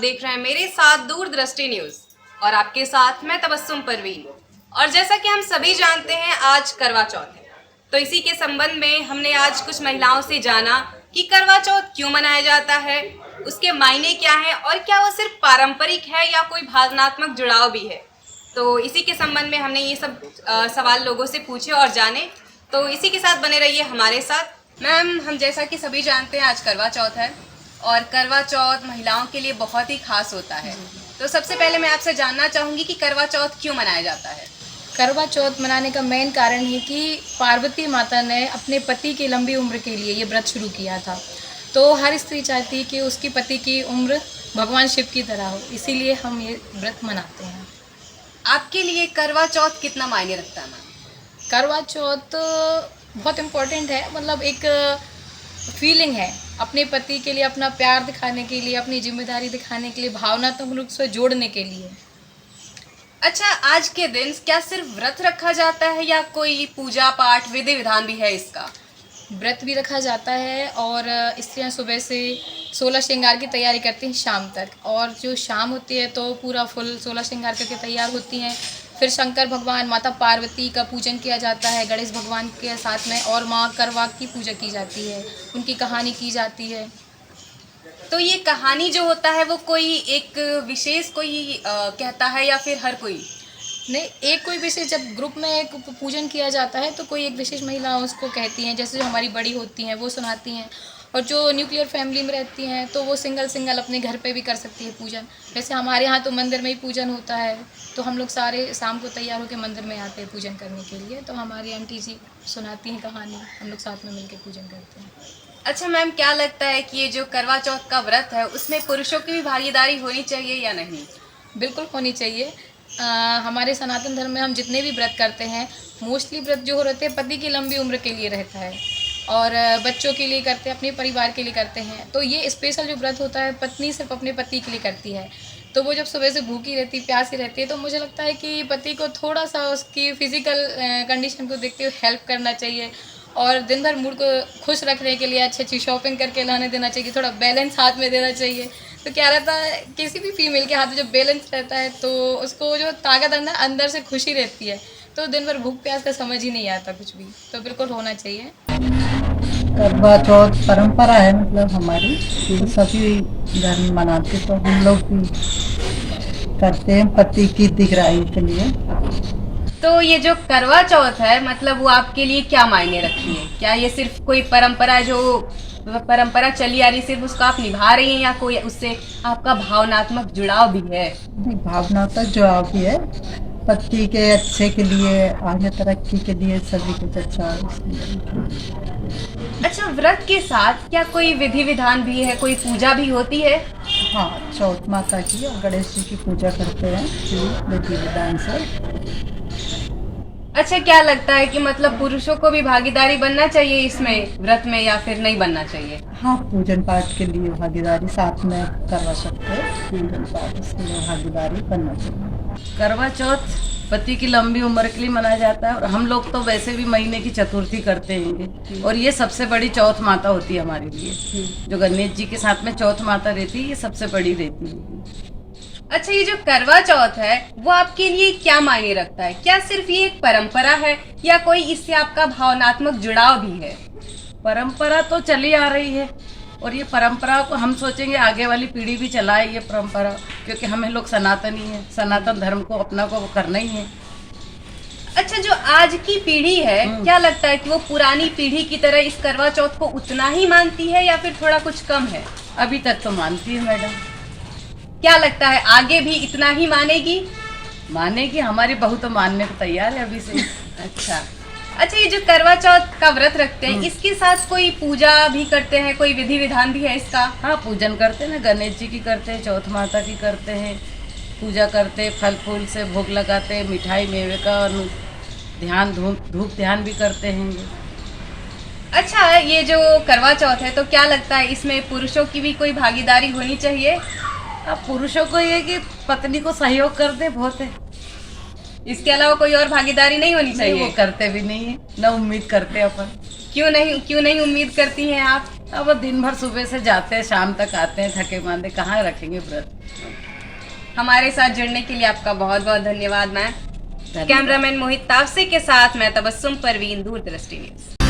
देख रहे हैं मेरे साथ दूरदृष्टि न्यूज और आपके साथ मैं तबस्सुम परवीन। और जैसा कि हम सभी जानते हैं आज करवा चौथ है, तो इसी के संबंध में हमने आज कुछ महिलाओं से जाना कि करवा चौथ क्यों मनाया जाता है, उसके मायने क्या है और क्या वो सिर्फ पारंपरिक है या कोई भावनात्मक जुड़ाव भी है। तो इसी के संबंध में हमने ये सब सवाल लोगों से पूछे और जाने। तो इसी के साथ बने रहिए हमारे साथ। मैम, हम जैसा कि सभी जानते हैं आज करवा चौथ है और करवा चौथ महिलाओं के लिए बहुत ही खास होता है। तो सबसे पहले मैं आपसे जानना चाहूँगी कि करवा चौथ क्यों मनाया जाता है। करवा चौथ मनाने का मेन कारण है कि पार्वती माता ने अपने पति की लंबी उम्र के लिए ये व्रत शुरू किया था। तो हर स्त्री चाहती है कि उसकी पति की उम्र भगवान शिव की तरह हो, इसीलिए हम ये व्रत मनाते हैं। आपके लिए करवा चौथ कितना मायने रखता है मैम? करवा चौथ बहुत इम्पोर्टेंट है, मतलब एक फीलिंग है अपने पति के लिए, अपना प्यार दिखाने के लिए, अपनी जिम्मेदारी दिखाने के लिए, भावनात्मक रूप से जोड़ने के लिए। अच्छा, आज के दिन क्या सिर्फ व्रत रखा जाता है या कोई पूजा पाठ विधि विधान भी है इसका? व्रत भी रखा जाता है और स्त्रियां सुबह से 16 श्रृंगार की तैयारी करती हैं शाम तक, और जो शाम होती है तो पूरा फुल 16 श्रृंगार करके तैयार होती हैं। फिर शंकर भगवान, माता पार्वती का पूजन किया जाता है गणेश भगवान के साथ में, और माँ करवा की पूजा की जाती है, उनकी कहानी की जाती है। तो ये कहानी जो होता है वो कोई एक विशेष कोई कहता है या फिर हर कोई? नहीं, एक कोई विशेष, जब ग्रुप में एक पूजन किया जाता है तो कोई एक विशेष महिला उसको कहती हैं, जैसे जो हमारी बड़ी होती हैं वो सुनाती हैं, और जो न्यूक्लियर फैमिली में रहती हैं तो वो सिंगल अपने घर पे भी कर सकती है पूजन। जैसे हमारे यहाँ तो मंदिर में ही पूजन होता है, तो हम लोग सारे शाम को तैयार होकर मंदिर में आते हैं पूजन करने के लिए, तो हमारी आंटी जी सुनाती हैं कहानी, हम लोग साथ में मिलकर पूजन करते हैं। अच्छा मैम, क्या लगता है कि ये जो करवा चौथ का व्रत है उसमें पुरुषों की भी भागीदारी होनी चाहिए या नहीं? बिल्कुल होनी चाहिए। हमारे सनातन धर्म में हम जितने भी व्रत करते हैं, मोस्टली व्रत जो रहते हैं पति की लंबी उम्र के लिए रहता है, और बच्चों के लिए करते हैं, अपने परिवार के लिए करते हैं। तो ये स्पेशल जो व्रत होता है पत्नी सिर्फ अपने पति के लिए करती है, तो वो जब सुबह से भूखी रहती, प्यासी रहती है, तो मुझे लगता है कि पति को थोड़ा सा उसकी फिजिकल कंडीशन को देखते हुए हेल्प करना चाहिए, और दिन भर मूड को खुश रखने के लिए अच्छी अच्छी शॉपिंग करके लाने देना चाहिए, थोड़ा बैलेंस हाथ में देना चाहिए। तो क्या रहता है, किसी भी फीमेल के हाथ में जब बैलेंस रहता है तो उसको जो ताकत अंदर से खुशी रहती है, तो दिन भर भूख प्यास का समझ ही नहीं आता कुछ भी, तो बिल्कुल होना चाहिए। करवा चौथ परंपरा है, मतलब हमारी तो सभी धर्म मनाते, तो हम लोग भी करते हैं पति की दीर्घायु के लिए। तो ये जो करवा चौथ है मतलब वो आपके लिए क्या मायने रखती है? क्या ये सिर्फ कोई परंपरा जो परंपरा चली आ रही सिर्फ उसको आप निभा रही हैं, या कोई उससे आपका भावनात्मक जुड़ाव भी है? भावनात्मक जुड़ाव भी है, पति के अच्छे के लिए, आगे तरक्की के लिए, सभी कुछ अच्छा है। अच्छा, व्रत के साथ क्या कोई विधि विधान भी है, कोई पूजा भी होती है? हाँ, चौथ माता की और गणेश जी की पूजा करते हैं विधि विधान से। अच्छा, क्या लगता है कि मतलब पुरुषों को भी भागीदारी बनना चाहिए इसमें व्रत में, या फिर नहीं बनना चाहिए? हाँ, पूजन पाठ के लिए भागीदारी साथ में करवा सकते हैं, पूजन पाठ इसके लिए भागीदारी करना चाहिए। करवा चौथ पति की लंबी उम्र के लिए मनाया जाता है, और हम लोग तो वैसे भी महीने की चतुर्थी करते हैं, और ये सबसे बड़ी चौथ माता होती है हमारे लिए। जो गणेश जी के साथ में चौथ माता रहती है, ये सबसे बड़ी रहती है। अच्छा, ये जो करवा चौथ है वो आपके लिए क्या मायने रखता है? क्या सिर्फ ये एक परंपरा है या कोई इससे आपका भावनात्मक जुड़ाव भी है? परंपरा तो चली आ रही है, और ये परंपरा को हम सोचेंगे आगे वाली पीढ़ी भी चलाए ये परंपरा, क्योंकि हमें लोग सनातनी है, सनातन धर्म को अपना को करना ही है। अच्छा, जो आज की पीढ़ी है क्या लगता है कि वो पुरानी पीढ़ी की तरह इस करवा चौथ को उतना ही मानती है या फिर थोड़ा कुछ कम है? अभी तक तो मानती है मैडम। क्या लगता है आगे भी इतना ही मानेगी? मानेगी, हमारी बहू तो मानने को तैयार है अभी से। अच्छा, ये जो करवा चौथ का व्रत रखते हैं इसके साथ कोई पूजा भी करते हैं, कोई विधि विधान भी है इसका? हाँ, पूजन करते हैं ना, गणेश जी की करते हैं, चौथ माता की करते हैं, पूजा करते हैं, फल फूल से भोग लगाते हैं, मिठाई मेवे का, और ध्यान धूप ध्यान भी करते हैं। अच्छा, ये जो करवा चौथ है तो क्या लगता है इसमें पुरुषों की भी कोई भागीदारी होनी चाहिए? अब पुरुषों को ये कि पत्नी को सहयोग कर दे बहुत है, इसके अलावा कोई और भागीदारी नहीं होनी चाहिए? वो करते भी नहीं है, ना उम्मीद करते अपन। क्यों नहीं उम्मीद करती हैं आप? अब वो दिन भर सुबह से जाते हैं शाम तक आते हैं थके मांदे, कहाँ रखेंगे व्रत। हमारे साथ जुड़ने के लिए आपका बहुत बहुत धन्यवाद मैम। धन्यवाद। कैमरामैन मोहित तावसे के साथ मैं तबस्सुम परवीन, दूरदृष्टि न्यूज।